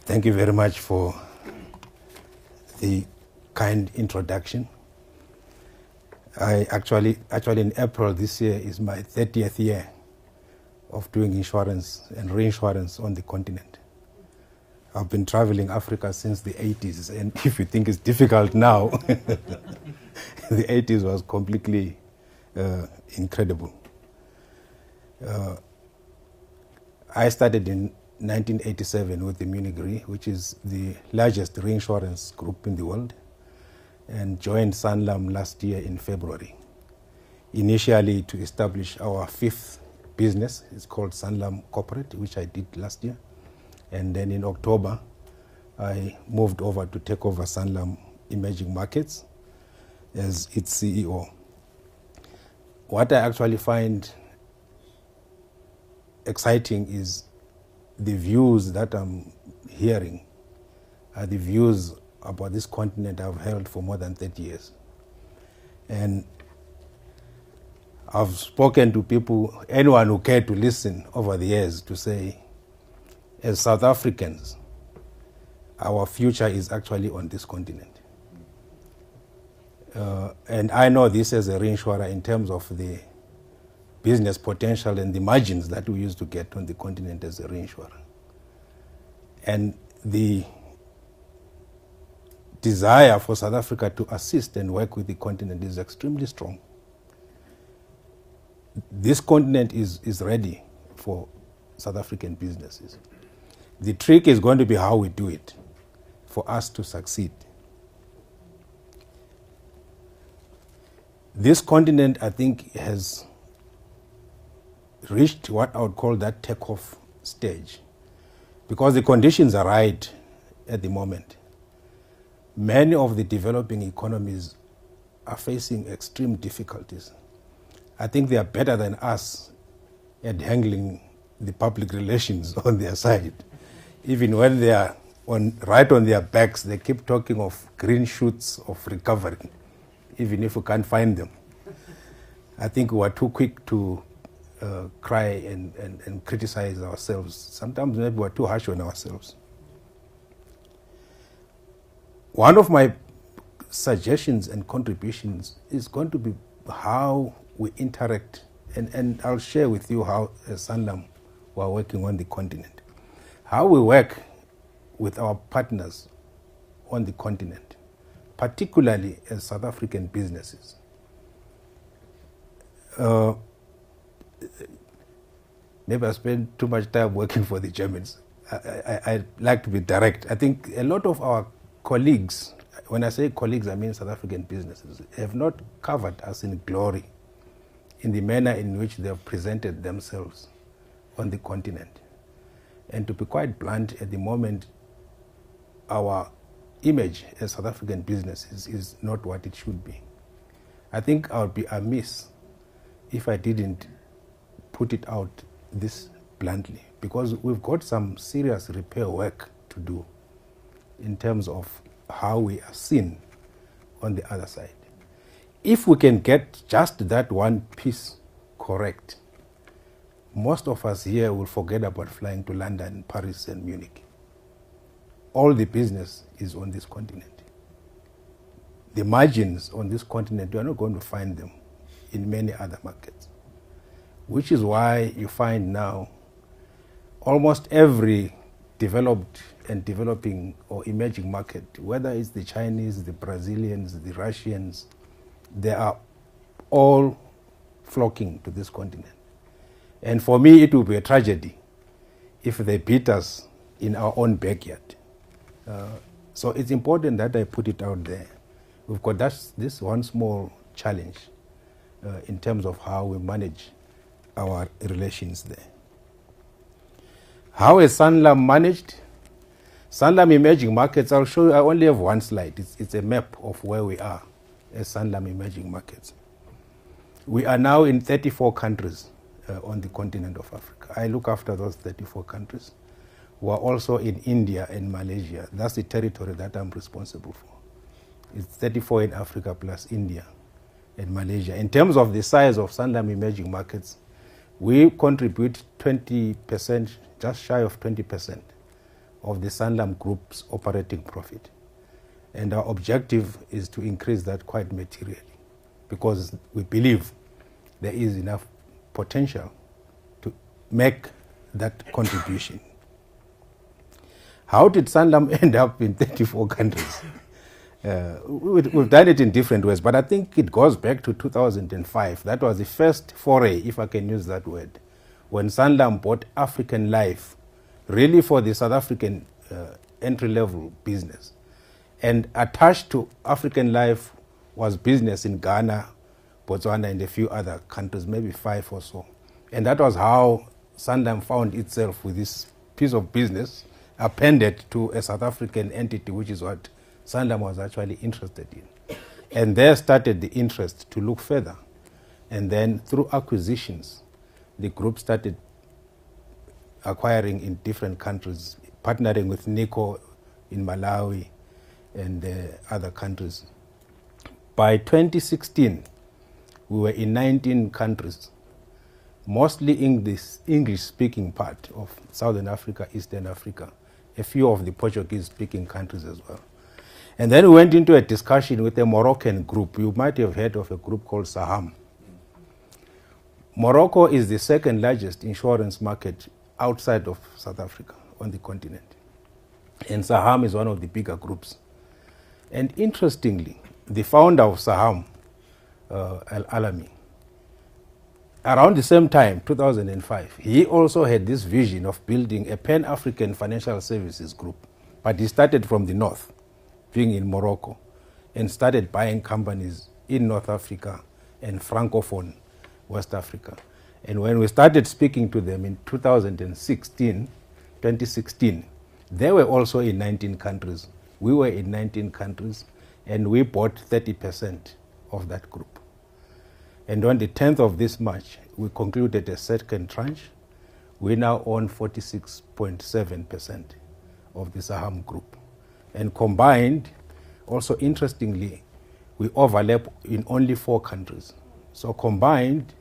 Thank you very much for the kind introduction. I actually in April this year is my 30th year of doing insurance and reinsurance on the continent. I've been traveling Africa since the 80s, and if you think it's difficult now, the 80s was completely incredible. I started in 1987 with the Munich Re, which is the largest reinsurance group in the world, and joined Sanlam last year in February. Initially to establish our fifth business, it's called Sanlam Corporate, which I did last year. And then in October, I moved over to take over Sanlam Emerging Markets as its CEO. What I actually find exciting is the views that I'm hearing are the views about this continent I've held for more than 30 years. And I've spoken to people, anyone who cared to listen over the years, to say, as South Africans, our future is actually on this continent. And I know this as a reinsurer in terms of the business potential and the margins that we used to get on the continent as a reinsurer. And the desire for South Africa to assist and work with the continent is extremely strong. This continent is ready for South African businesses. The trick is going to be how we do it for us to succeed. This continent, I think, has reached what I would call that takeoff stage, because the conditions are right at the moment. Many of the developing economies are facing extreme difficulties. I think they are better than us at handling the public relations on their side. Even when they are right on their backs, they keep talking of green shoots of recovery, even if we can't find them. I think we are too quick to cry and criticize ourselves. Sometimes maybe we're too harsh on ourselves. One of my suggestions and contributions is going to be how we interact, and I'll share with you how as Sanlam we're working on the continent. How we work with our partners on the continent, particularly as South African businesses. Maybe I spend too much time working for the Germans. I like to be direct. I think a lot of our colleagues, when I say colleagues, I mean South African businesses, have not covered us in glory in the manner in which they have presented themselves on the continent. And to be quite blunt, at the moment, our image as South African businesses is not what it should be. I think I would be amiss if I didn't put it out this bluntly, because we've got some serious repair work to do in terms of how we are seen on the other side. If we can get just that one piece correct, most of us here will forget about flying to London, Paris, and Munich. All the business is on this continent. The margins on this continent, you are not going to find them in many other markets, which is why you find now almost every developed and developing or emerging market, whether it's the Chinese, the Brazilians, the Russians, they are all flocking to this continent. And for me, it will be a tragedy if they beat us in our own backyard. So it's important that I put it out there. We've got this one small challenge in terms of how we manage our relations there. How is Sanlam managed? Sanlam Emerging Markets, I'll show you, I only have one slide. It's a map of where we are as Sanlam Emerging Markets. We are now in 34 countries on the continent of Africa. I look after those 34 countries. We are also in India and Malaysia. That's the territory that I'm responsible for. It's 34 in Africa plus India and Malaysia. In terms of the size of Sanlam Emerging Markets, we contribute 20%, just shy of 20% of the Sanlam Group's operating profit. And our objective is to increase that quite materially, because we believe there is enough potential to make that contribution. How did Sanlam end up in 34 countries? We've done it in different ways, but I think it goes back to 2005. That was the first foray, if I can use that word, when Sanlam bought African Life, really for the South African entry-level business. And attached to African Life was business in Ghana, Botswana, and a few other countries, maybe 5 or so. And that was how Sanlam found itself with this piece of business appended to a South African entity, which is what Sanlam was actually interested in. And there started the interest to look further. And then through acquisitions, the group started acquiring in different countries, partnering with Nico in Malawi and other countries. By 2016, we were in 19 countries, mostly in this English-speaking part of Southern Africa, Eastern Africa, a few of the Portuguese-speaking countries as well. And then we went into a discussion with a Moroccan group. You might have heard of a group called Saham. Morocco is the second largest insurance market outside of South Africa on the continent. And Saham is one of the bigger groups. And interestingly, the founder of Saham, Al-Alami, around the same time, 2005, he also had this vision of building a Pan-African financial services group. But he started from the north, being in Morocco, and started buying companies in North Africa and Francophone West Africa. And when we started speaking to them in 2016, they were also in 19 countries. We were in 19 countries, and we bought 30% of that group. And on the 10th of this March, we concluded a second tranche. We now own 46.7% of the Saham group. And combined, also interestingly, we overlap in only 4 countries. So combined,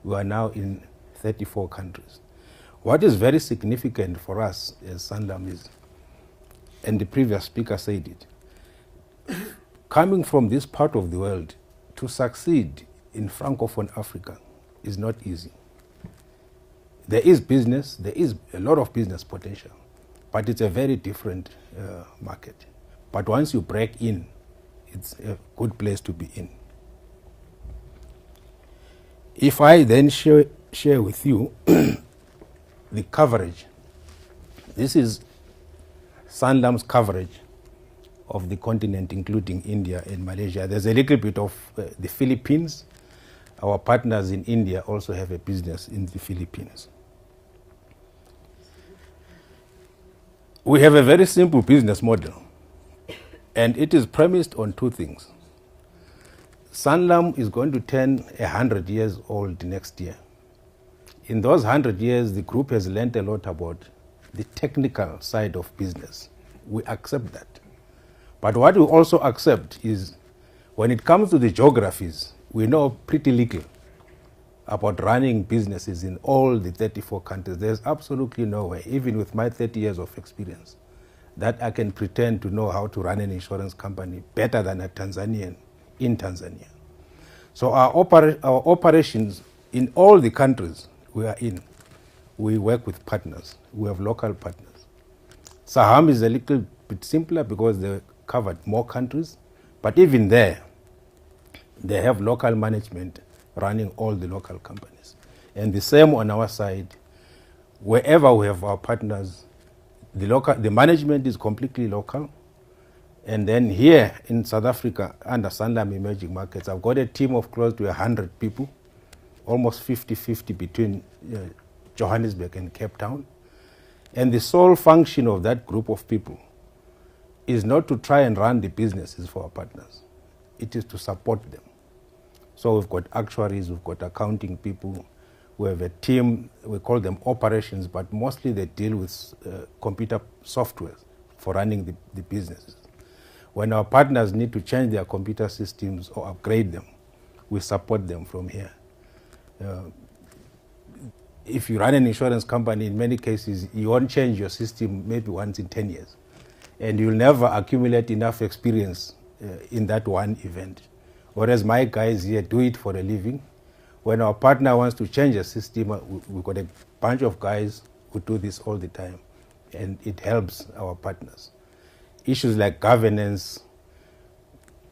we are now in 34 countries. What is very significant for us as Sanlam is, and the previous speaker said it, coming from this part of the world to succeed in Francophone Africa is not easy. There is business, there is a lot of business potential, but it's a very different market. But once you break in, it's a good place to be in. If I then share with you the coverage, this is Sanlam's coverage of the continent, including India and Malaysia. There's a little bit of the Philippines. Our partners in India also have a business in the Philippines. We have a very simple business model, and it is premised on 2 things. Sanlam is going to turn 100 years old next year. In those 100 years, the group has learned a lot about the technical side of business. We accept that. But what we also accept is when it comes to the geographies, we know pretty little about running businesses in all the 34 countries. There's absolutely no way, even with my 30 years of experience, that I can pretend to know how to run an insurance company better than a Tanzanian in Tanzania. So our operations in all the countries we are in, we work with partners. We have local partners. Saham is a little bit simpler because they covered more countries, but even there, they have local management running all the local companies. And the same on our side, wherever we have our partners, the management is completely local. And then here in South Africa, under Sanlam Emerging Markets, I've got a team of close to 100 people, almost 50-50 between Johannesburg and Cape Town. And the sole function of that group of people is not to try and run the businesses for our partners. It is to support them. So we've got actuaries, we've got accounting people, we have a team, we call them operations, but mostly they deal with computer software for running the businesses. When our partners need to change their computer systems or upgrade them, we support them from here. if you run an insurance company, in many cases, you won't change your system maybe once in 10 years. And you'll never accumulate enough experience in that one event. Whereas my guys here do it for a living. When our partner wants to change a system, we've got a bunch of guys who do this all the time. And it helps our partners. Issues like governance,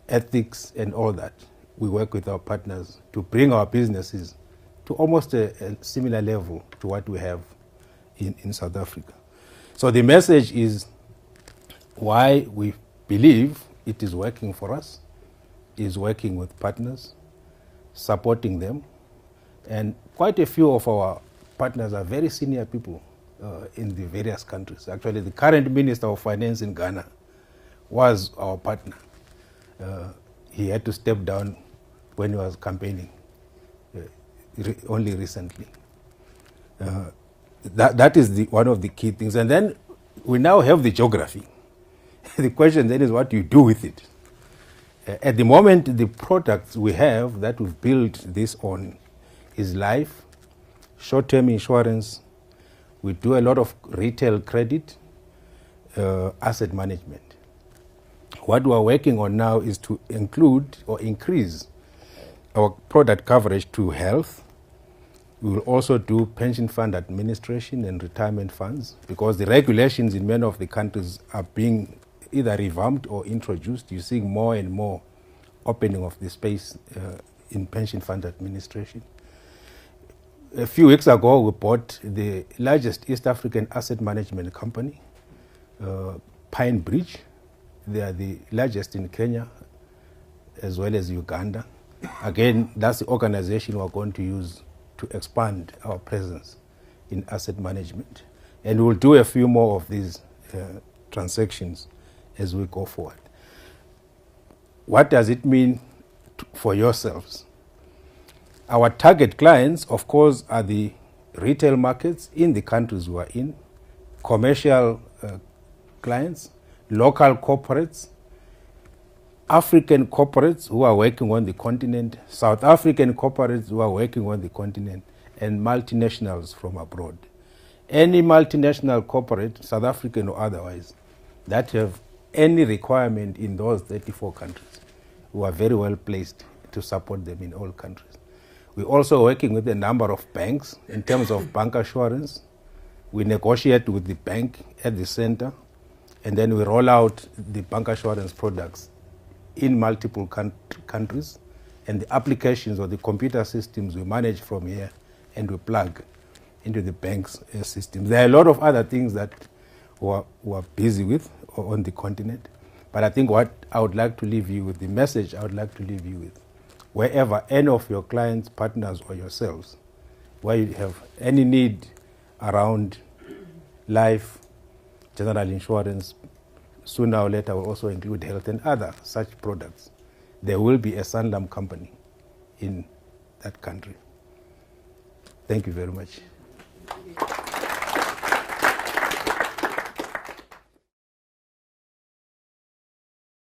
ethics, and all that, we work with our partners to bring our businesses to almost a similar level to what we have in South Africa. So the message is why we believe it is working for us, is working with partners, supporting them. And quite a few of our partners are very senior people in the various countries. Actually, the current Minister of Finance in Ghana was our partner. He had to step down when he was campaigning only recently. That is one of the key things. And then we now have the geography. The question then is what do you do with it? At the moment, the products we have that we've built this on is life, short-term insurance. We do a lot of retail credit, asset management. What we're working on now is to include or increase our product coverage to health. We will also do pension fund administration and retirement funds because the regulations in many of the countries are being either revamped or introduced. You're seeing more and more opening of the space in pension fund administration. A few weeks ago, we bought the largest East African asset management company, Pine Bridge. They are the largest in Kenya as well as Uganda. Again, that's the organization we're going to use to expand our presence in asset management. And we'll do a few more of these transactions as we go forward. What does it mean for yourselves? Our target clients, of course, are the retail markets in the countries we are in, commercial clients, local corporates, African corporates who are working on the continent, South African corporates who are working on the continent, and multinationals from abroad. Any multinational corporate, South African or otherwise, that have any requirement in those 34 countries, we are very well placed to support them in all countries. We're also working with a number of banks in terms of bank assurance. We negotiate with the bank at the center, and then we roll out the bank assurance products in multiple countries, and the applications or the computer systems we manage from here and we plug into the bank's systems. There are a lot of other things that we're busy with on the continent, but I think what I would like to leave you with, the message I would like to leave you with, wherever any of your clients, partners, or yourselves, where you have any need around life, general insurance, sooner or later will also include health and other such products, there will be a Sanlam company in that country. Thank you very much.